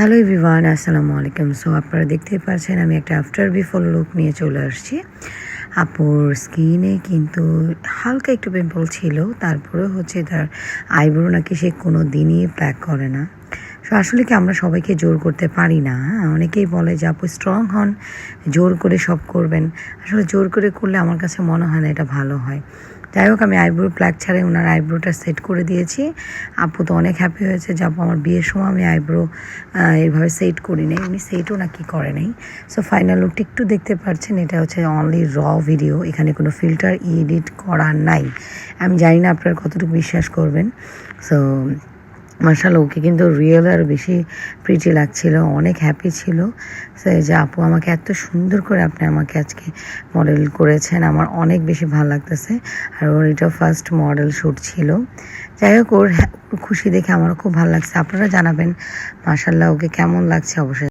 Hello everyone, আসসালামু আলাইকুম। So আপনারা দেখতেই পাচ্ছেন আমি একটা আফটার বিফোর লুক নিয়ে চলে আসছি। আপুর স্কিনে কিন্তু হালকা একটু পিম্পল ছিল, তারপরে হচ্ছে তার আইব্রো নাকি সে কোনো দিনই প্যাক করে না। সো আসলে কি আমরা সবাইকে জোর করতে পারি না। অনেকেই বলে যে আপু স্ট্রং হন, জোর করে সব করবেন। আসলে জোর করে করলে আমার কাছে মনে হয় না এটা ভালো হয়। যাই হোক, আমি আইব্রো প্লাক ছাড়াই ওনার আইব্রোটা সেট করে দিয়েছি। আপু তো অনেক হ্যাপি হয়েছে যে আপু আমার বিয়ের সময় আমি আইব্রো এইভাবে সেট করি নাই, উনি সেটও নাকি করে নাই। সো ফাইনাল লুকটা একটু দেখতে পাচ্ছেন, এটা হচ্ছে অনলি র ভিডিও, এখানে কোনো ফিল্টার এডিট করা নাই। আমি জানি না আপনারা কতটুকু বিশ্বাস করবেন। সো মাশাআল্লাহ, ওকে কিন্তু রিয়েল আর বেশি প্রিটি লাগছিল, অনেক হ্যাপি ছিল। সে যে আপু আমাকে এত সুন্দর করে আপনি আমাকে আজকে মডেল করেছেন, আমার অনেক বেশি ভালো লাগতেছে। আর ওর এটা ফার্স্ট মডেল শ্যুট ছিল। যাই হোক, ওর খুশি দেখে আমারও খুব ভালো লাগছে। আপনারা জানাবেন মাশাআল্লাহ ওকে কেমন লাগছে অবশ্যই।